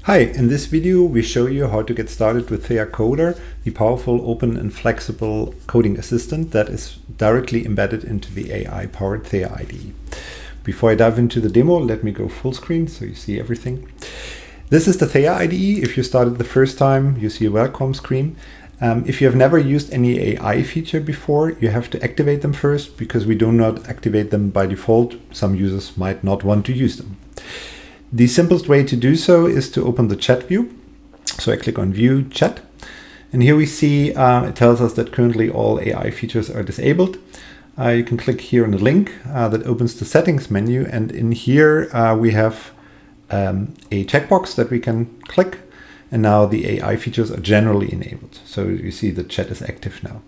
Hi, in this video we show you how to get started with Theia Coder, the powerful, open and flexible coding assistant that is directly embedded into the AI-powered Theia IDE. Before I dive into the demo, let me go full screen so you see everything. This is the Theia IDE. If you started the first time, you see a welcome screen. If you have never used any AI feature before, you have to activate them first because we do not activate them by default. Some users might not want to use them. The simplest way to do so is to open the chat view. So I click on View Chat. And here we see it tells us that currently all AI features are disabled. You can click here on the link that opens the settings menu. And in here we have a checkbox that we can click. And now the AI features are generally enabled. So you see the chat is active now.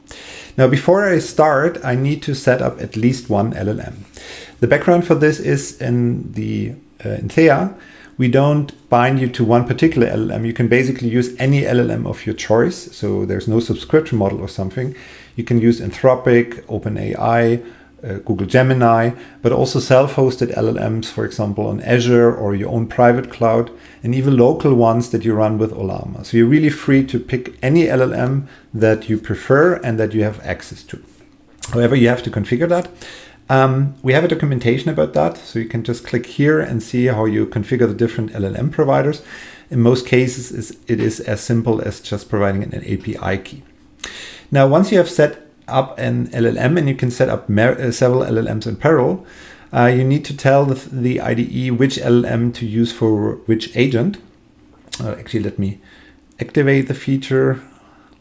Now, before I start, I need to set up at least one LLM. The background for this is in Theia, we don't bind you to one particular LLM. You can basically use any LLM of your choice. So there's no subscription model or something. You can use Anthropic, OpenAI, Google Gemini, but also self-hosted LLMs, for example, on Azure or your own private cloud, and even local ones that you run with Ollama. So you're really free to pick any LLM that you prefer and that you have access to. However, you have to configure that. We have a documentation about that, so you can just click here and see how you configure the different LLM providers. In most cases, it is as simple as just providing an API key. Now, once you have set up an LLM, and you can set up several LLMs in parallel, you need to tell the IDE which LLM to use for which agent. Actually, let me activate the feature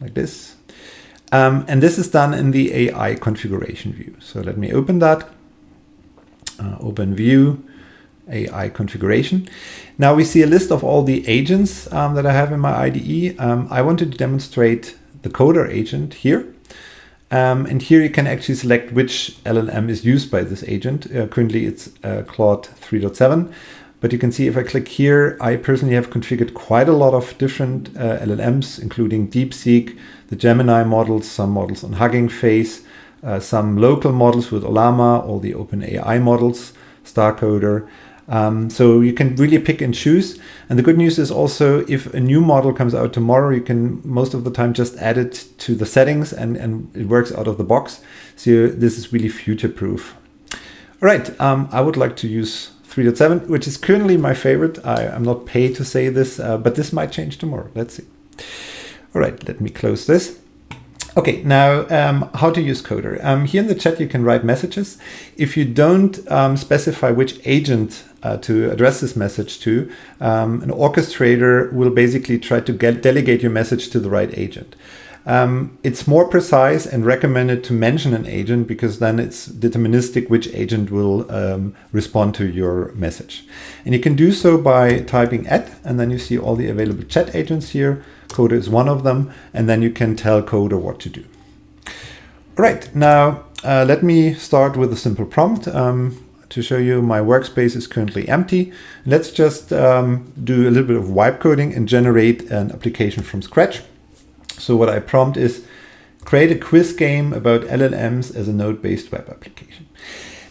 like this. And this is done in the AI configuration view. So let me open that, open view, AI configuration. Now we see a list of all the agents that I have in my IDE. I wanted to demonstrate the coder agent here. And here you can actually select which LLM is used by this agent. Currently it's Claude 3.7. But you can see if I click here, I personally have configured quite a lot of different LLMs, including DeepSeek, the Gemini models, some models on Hugging Face, some local models with Ollama, all the OpenAI models, StarCoder. So you can really pick and choose. And the good news is also, if a new model comes out tomorrow, you can most of the time just add it to the settings and it works out of the box. So this is really future-proof. All right, I would like to use 3.7, which is currently my favorite. I'm not paid to say this, but this might change tomorrow. Let's see. All right, let me close this. Okay, now how to use Coder. Here in the chat, you can write messages. If you don't specify which agent to address this message to, an orchestrator will basically try to delegate your message to the right agent. It's more precise and recommended to mention an agent because then it's deterministic which agent will respond to your message. And you can do so by typing @ and then you see all the available chat agents here. Coder is one of them, and then you can tell Coder what to do. All right, now let me start with a simple prompt to show you my workspace is currently empty. Let's just do a little bit of wipe coding and generate an application from scratch. So what I prompt is create a quiz game about LLMs as a node-based web application.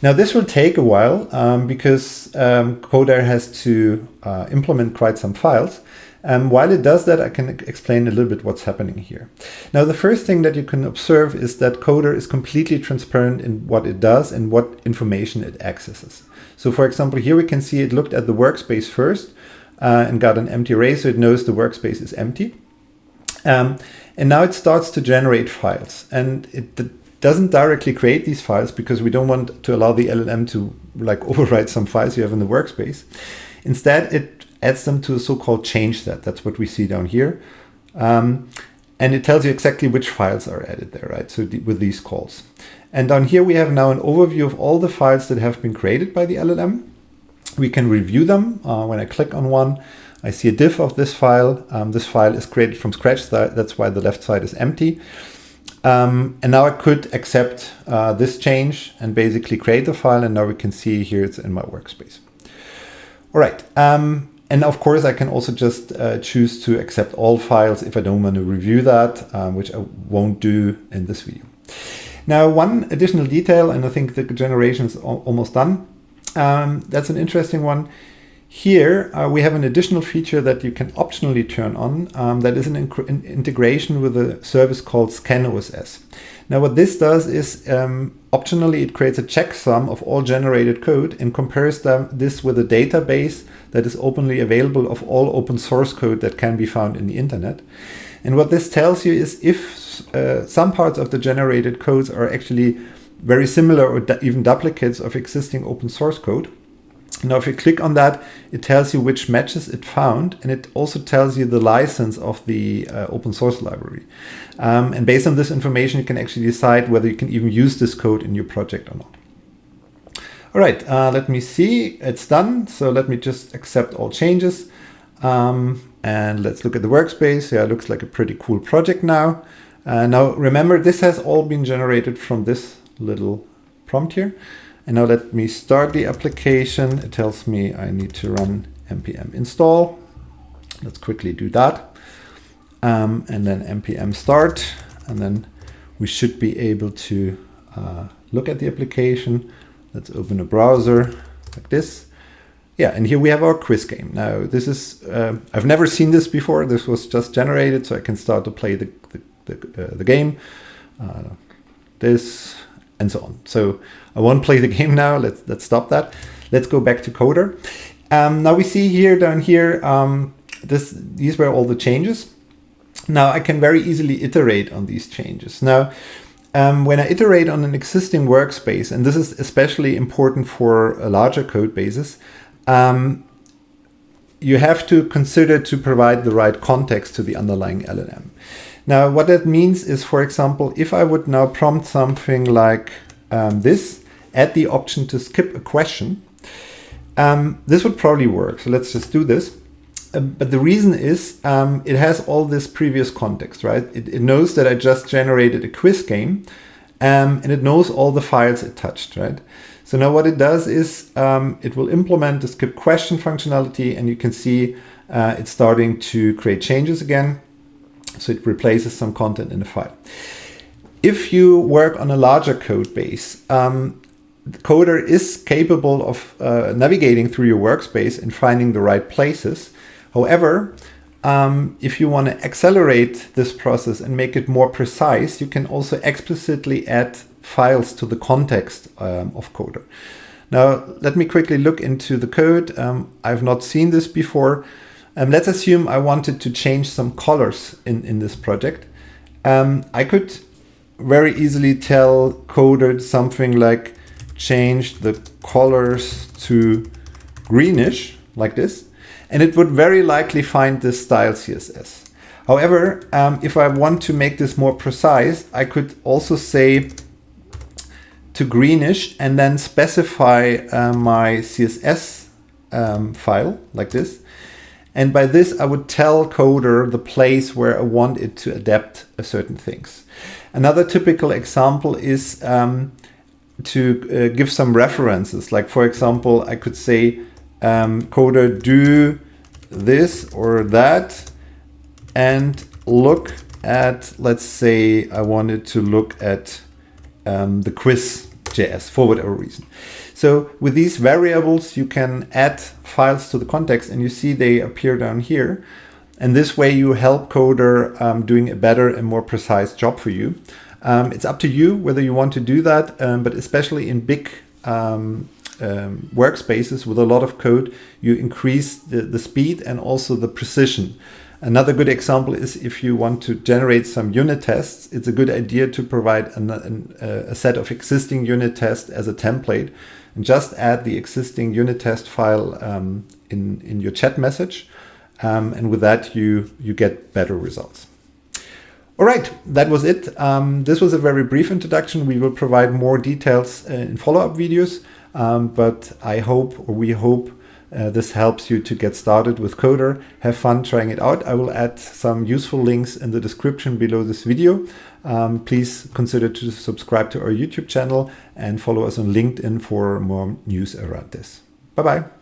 Now this will take a while because Coder has to implement quite some files. While it does that, I can explain a little bit what's happening here. Now the first thing that you can observe is that Coder is completely transparent in what it does and what information it accesses. So for example, here we can see it looked at the workspace first and got an empty array, so it knows the workspace is empty. And now it starts to generate files, and it doesn't directly create these files because we don't want to allow the LLM to like overwrite some files you have in the workspace. Instead, it adds them to a so-called change set. That's what we see down here. And it tells you exactly which files are added there, right? So with these calls. And down here, we have now an overview of all the files that have been created by the LLM. We can review them. When I click on one, I see a diff of this file. This file is created from scratch. That's why the left side is empty. And now I could accept this change and basically create the file. And now we can see here it's in my workspace. All right. And of course, I can also just choose to accept all files if I don't want to review that, which I won't do in this video. Now, one additional detail, and I think the generation is almost done. That's an interesting one. Here we have an additional feature that you can optionally turn on, that is an integration with a service called ScanOSS. Now what this does is optionally it creates a checksum of all generated code and compares this with a database that is openly available of all open source code that can be found in the internet. And what this tells you is if some parts of the generated codes are actually very similar or even duplicates of existing open source code. Now, if you click on that, it tells you which matches it found, and it also tells you the license of the open source library. And based on this information, you can actually decide whether you can even use this code in your project or not. All right, let me see. It's done. So let me just accept all changes. And let's look at the workspace. Yeah, it looks like a pretty cool project now. Now, remember, this has all been generated from this little prompt here. And now let me start the application. It tells me I need to run npm install. Let's quickly do that. And then npm start. And then we should be able to look at the application. Let's open a browser like this. Yeah, and here we have our quiz game. Now this is, I've never seen this before. This was just generated, so I can start to play the game. This and so on. So I won't play the game now. Let's stop that. Let's go back to Coder. Now we see here down here, these were all the changes. Now I can very easily iterate on these changes. Now, when I iterate on an existing workspace, and this is especially important for larger code bases, you have to consider to provide the right context to the underlying LLM. Now, what that means is, for example, if I would now prompt something like this, add the option to skip a question, this would probably work. So let's just do this. But the reason is it has all this previous context, right? It knows that I just generated a quiz game, and it knows all the files it touched, right? So now what it does is it will implement the skip question functionality, and you can see it's starting to create changes again. So it replaces some content in the file. If you work on a larger code base, Coder is capable of navigating through your workspace and finding the right places. However, if you want to accelerate this process and make it more precise, you can also explicitly add files to the context of Coder. Now, let me quickly look into the code. I've not seen this before. Let's assume I wanted to change some colors in this project. I could very easily tell Coder something like change the colors to greenish, like this, and it would very likely find this style CSS. However, if I want to make this more precise, I could also say to greenish and then specify my CSS file like this. And by this, I would tell Coder the place where I want it to adapt certain things. Another typical example is to give some references. Like, for example, I could say, Coder, do this or that, and look at, let's say I wanted to look at the quiz.js for whatever reason. So with these variables, you can add files to the context, and you see they appear down here. And this way you help Coder doing a better and more precise job for you. It's up to you whether you want to do that, but especially in big workspaces with a lot of code, you increase the speed and also the precision. Another good example is if you want to generate some unit tests, it's a good idea to provide a set of existing unit tests as a template, and just add the existing unit test file in your chat message. And with that, you get better results. All right, that was it. This was a very brief introduction. We will provide more details in follow-up videos, but I hope, or we hope, this helps you to get started with Coder. Have fun trying it out. I will add some useful links in the description below this video. Please consider to subscribe to our YouTube channel and follow us on LinkedIn for more news around this. Bye-bye.